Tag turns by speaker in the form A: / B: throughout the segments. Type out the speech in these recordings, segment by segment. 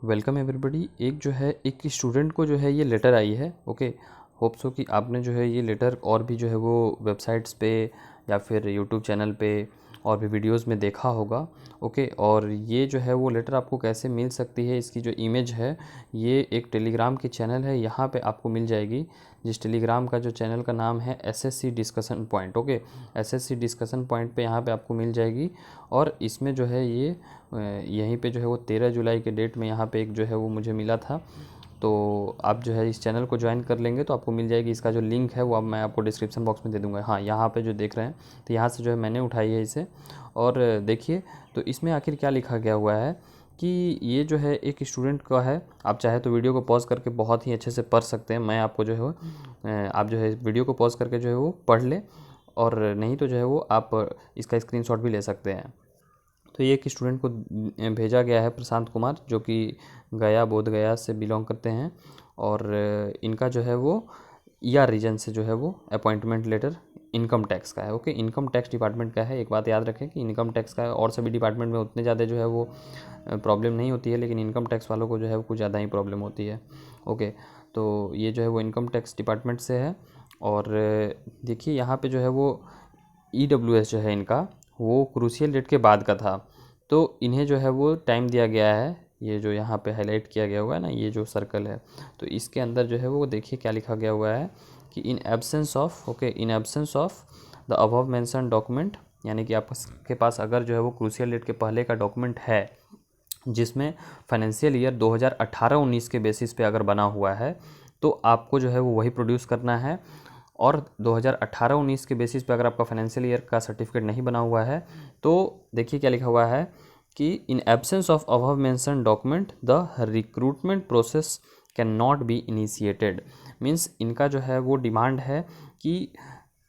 A: Welcome everybody. एक जो है एक स्टूडेंट को जो है ये लेटर आई है। ओके, होप सो कि आपने जो है ये लेटर और भी जो है वो वेबसाइट्स पे या फिर यूट्यूब चैनल पे और भी वीडियोस में देखा होगा। ओके, और ये जो है वो लेटर आपको कैसे मिल सकती है, इसकी जो इमेज है ये एक टेलीग्राम की चैनल है, यहाँ पे आपको मिल जाएगी। जिस टेलीग्राम का जो चैनल का नाम है SSC discussion point. Okay, SSC discussion point पे यहाँ पे आपको मिल जाएगी। और इसमें जो है ये यहीं पे जो है वो 13 जुलाई के डेट में यहाँ पे एक जो है वो मुझे मिला था। तो आप जो है इस चैनल को ज्वाइन कर लेंगे तो आपको मिल जाएगी। इसका जो लिंक है वो अब मैं आपको डिस्क्रिप्शन बॉक्स में दे दूँगा। हाँ, यहाँ पे जो देख रहे हैं तो यहाँ से जो है मैंने उठाई है इसे। और देखिए तो इसमें आखिर क्या लिखा गया हुआ है कि ये जो है एक स्टूडेंट का है। आप चाहे तो वीडियो को पॉज करके बहुत ही अच्छे से पढ़ सकते हैं। मैं आपको जो है आप जो है वीडियो को पॉज करके जो है वो पढ़ लें, और नहीं तो जो है वो आप इसका स्क्रीनशॉट भी ले सकते हैं। तो ये एक स्टूडेंट को भेजा गया है, प्रशांत कुमार, जो कि बोध गया से बिलोंग करते हैं। और इनका जो है वो ईआर रीजन से जो है वो अपॉइंटमेंट लेटर इनकम टैक्स का है। ओके, इनकम टैक्स डिपार्टमेंट का है। एक बात याद रखें कि इनकम टैक्स का है, और सभी डिपार्टमेंट में उतने ज़्यादा जो है वो प्रॉब्लम नहीं होती है, लेकिन इनकम टैक्स वालों को जो है वो कुछ ज़्यादा ही प्रॉब्लम होती है। ओके, तो ये जो है वो इनकम टैक्स डिपार्टमेंट से है। और देखिए यहाँ पे जो है वो ईडब्ल्यूएस जो है इनका वो क्रूशियल डेट के बाद का था। तो इन्हें जो है वो टाइम दिया गया है, ये जो यहाँ पे हाईलाइट किया गया हुआ है ना, ये जो सर्कल है, तो इसके अंदर जो है वो देखिए क्या लिखा गया हुआ है कि in absence of the above mention document, यानी कि आपके पास अगर जो है वो क्रूशियल डेट के पहले का डॉक्यूमेंट है जिसमें फाइनेंशियल ईयर 2018-19 के बेसिस पे अगर बना हुआ है तो आपको जो है वो वही प्रोड्यूस करना है। और 2018-19 के बेसिस पे अगर आपका फाइनेंशियल ईयर का सर्टिफिकेट नहीं बना हुआ है तो देखिए क्या लिखा हुआ है कि in absence of above mention document the recruitment process can not be initiated. Means इनका जो है वो डिमांड है कि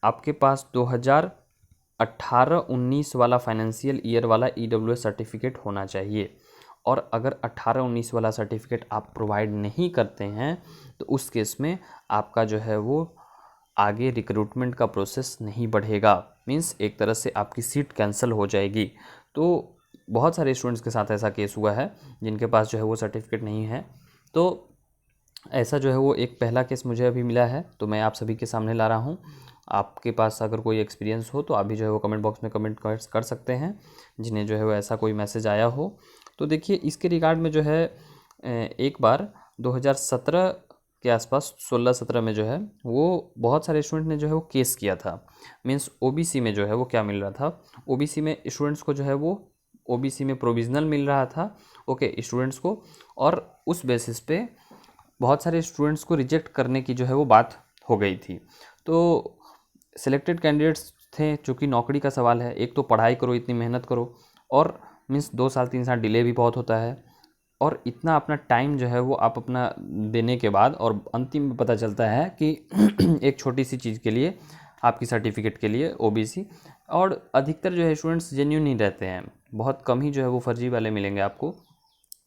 A: आपके पास 2018-19 वाला फाइनेंशियल ईयर वाला ईडब्ल्यूएस सर्टिफिकेट होना चाहिए। और अगर 18-19 वाला सर्टिफिकेट आप प्रोवाइड नहीं करते हैं तो उस केस में आपका जो है वो आगे रिक्रूटमेंट का प्रोसेस नहीं बढ़ेगा। मीन्स एक तरह से आपकी सीट कैंसिल हो जाएगी। तो बहुत सारे स्टूडेंट्स के साथ ऐसा केस हुआ है जिनके पास जो है वो सर्टिफिकेट नहीं है। तो ऐसा जो है वो एक पहला केस मुझे अभी मिला है, तो मैं आप सभी के सामने ला रहा हूँ। आपके पास अगर कोई एक्सपीरियंस हो तो आप भी जो है वो कमेंट बॉक्स में कमेंट कर सकते हैं, जिन्हें जो है वो ऐसा कोई मैसेज आया हो। तो देखिए इसके रिगार्ड में जो है एक बार 2017 के आसपास 16-17 में जो है वो बहुत सारे स्टूडेंट ने जो है वो केस किया था। मीन्स ओबीसी में जो है वो क्या मिल रहा था, ओबीसी में स्टूडेंट्स को जो है वो ओबीसी में प्रोविज़नल मिल रहा था। ओके, स्टूडेंट्स को, और उस बेसिस पे बहुत सारे स्टूडेंट्स को रिजेक्ट करने की जो है वो बात हो गई थी। तो सिलेक्टेड कैंडिडेट्स थे, चूँकि नौकरी का सवाल है, एक तो पढ़ाई करो, इतनी मेहनत करो, और मीन्स 2 साल 3 साल डिले भी बहुत होता है, और इतना अपना टाइम जो है वो आप अपना देने के बाद और अंतिम में पता चलता है कि एक छोटी सी चीज़ के लिए, आपकी सर्टिफिकेट के लिए ओबीसी। और अधिकतर जो है स्टूडेंट्स जेन्युइन ही रहते हैं, बहुत कम ही जो है वो फर्जी वाले मिलेंगे आपको।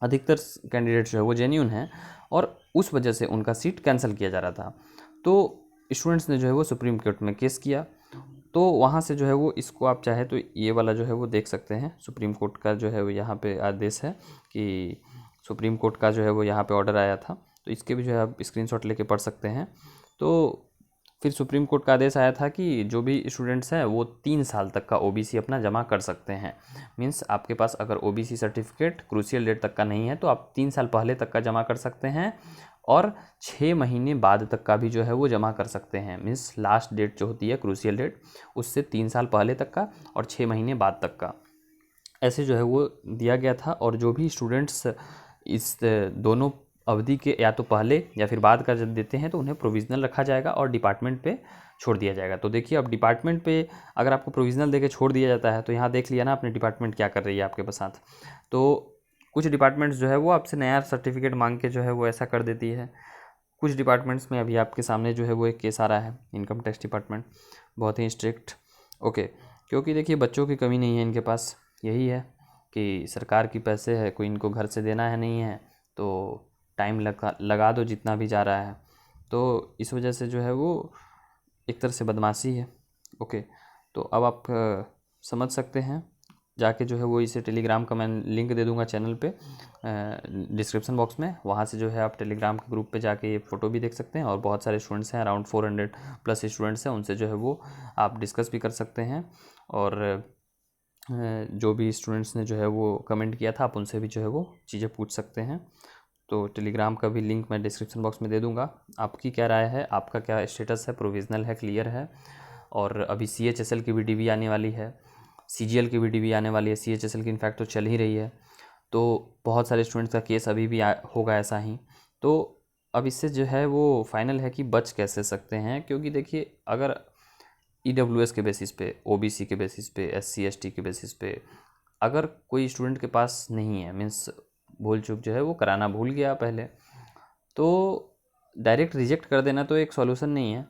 A: अधिकतर कैंडिडेट्स जो है वो जेन्युइन हैं, और उस वजह से उनका सीट कैंसिल किया जा रहा था। तो स्टूडेंट्स ने जो है वो सुप्रीम कोर्ट में केस किया। तो वहाँ से जो है वो इसको आप चाहे तो ये वाला जो है वो देख सकते हैं। सुप्रीम कोर्ट का जो है वो यहाँ पे आदेश है कि सुप्रीम कोर्ट का जो है वो यहाँ पे ऑर्डर आया था, तो इसके भी जो है आप स्क्रीनशॉट लेके पढ़ सकते हैं। तो फिर सुप्रीम कोर्ट का आदेश आया था कि जो भी स्टूडेंट्स हैं वो 3 साल तक का ओबीसी अपना जमा कर सकते हैं। मीन्स आपके पास अगर ओबीसी सर्टिफिकेट क्रूशियल डेट तक का नहीं है तो आप 3 साल पहले तक का जमा कर सकते हैं, और 6 महीने बाद तक का भी जो है वो जमा कर सकते हैं। मीन्स लास्ट डेट जो होती है क्रूशियल डेट, उससे 3 साल पहले तक का और 6 महीने बाद तक का, ऐसे जो है वो दिया गया था। और जो भी स्टूडेंट्स इस दोनों अवधि के या तो पहले या फिर बाद का जब देते हैं तो उन्हें प्रोविज़नल रखा जाएगा और डिपार्टमेंट पे छोड़ दिया जाएगा। तो देखिए अब डिपार्टमेंट पे अगर आपको प्रोविज़नल देके छोड़ दिया जाता है तो यहाँ देख लिया ना अपने डिपार्टमेंट क्या कर रही है आपके साथ। तो कुछ डिपार्टमेंट्स जो है वो आपसे नया सर्टिफिकेट मांग के जो है वो ऐसा कर देती है। कुछ डिपार्टमेंट्स में अभी आपके सामने जो है वो एक केस आ रहा है, इनकम टैक्स डिपार्टमेंट बहुत ही स्ट्रिक्ट। ओके, क्योंकि देखिए बच्चों की कमी नहीं है इनके पास, यही है कि सरकार की पैसे है, कोई इनको घर से देना है नहीं है, तो टाइम लगा दो जितना भी जा रहा है। तो इस वजह से जो है वो एक तरह से बदमाशी है। ओके, तो अब आप समझ सकते हैं जाके जो है वो इसे टेलीग्राम का मैं लिंक दे दूंगा चैनल पे डिस्क्रिप्शन बॉक्स में, वहाँ से जो है आप टेलीग्राम के ग्रुप पे जाके ये फ़ोटो भी देख सकते हैं। और बहुत सारे स्टूडेंट्स हैं, अराउंड 400 प्लस स्टूडेंट्स हैं, उनसे जो है वो आप डिस्कस भी कर सकते हैं। और जो भी स्टूडेंट्स ने जो है वो कमेंट किया था, आप उनसे भी जो है वो चीज़ें पूछ सकते हैं। तो टेलीग्राम का भी लिंक मैं डिस्क्रिप्शन बॉक्स में दे दूंगा। आपकी क्या राय है, आपका क्या स्टेटस है, प्रोविज़नल है, क्लियर है? और अभी CHSL की भी DV आने वाली है, CGL की भी DV आने वाली है, CHSL की इनफैक्ट तो चल ही रही है। तो बहुत सारे स्टूडेंट्स का केस अभी भी होगा ऐसा ही। तो अब इससे जो है वो फाइनल है कि बच कैसे सकते हैं, क्योंकि देखिए अगर EWS के बेसिस पे, OBC के बेसिस पे, SC ST के बेसिस पे अगर कोई स्टूडेंट के पास नहीं है, मीन्स भूल चूक जो है वो कराना भूल गया पहले, तो डायरेक्ट रिजेक्ट कर देना तो एक सॉल्यूशन नहीं है।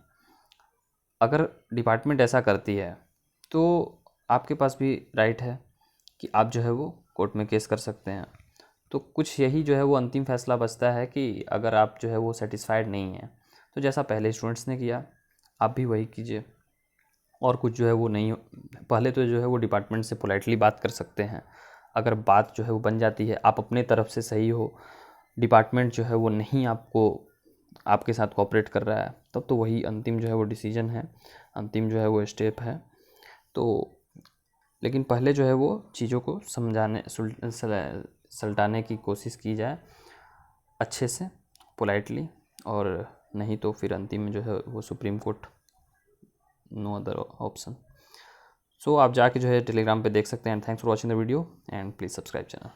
A: अगर डिपार्टमेंट ऐसा करती है तो आपके पास भी राइट है कि आप जो है वो कोर्ट में केस कर सकते हैं। तो कुछ यही जो है वो अंतिम फैसला बचता है कि अगर आप जो है वो सेटिस्फाइड नहीं हैं तो जैसा पहले स्टूडेंट्स ने किया आप भी वही कीजिए। और कुछ जो है वो नहीं, पहले तो जो है वो डिपार्टमेंट से पोलाइटली बात कर सकते हैं। अगर बात जो है वो बन जाती है, आप अपने तरफ से सही हो, डिपार्टमेंट जो है वो नहीं आपको आपके साथ कोऑपरेट कर रहा है, तब तो वही अंतिम जो है वो डिसीजन है, अंतिम जो है वो स्टेप है। तो लेकिन पहले जो है वो चीज़ों को समझाने सलटाने की कोशिश की जाए अच्छे से, पोलाइटली, और नहीं तो फिर अंतिम में जो है वो Supreme Court, no other option. So आप जाके जो है टेलीग्राम पे देख सकते हैं। Thanks for watching the video and please subscribe channel.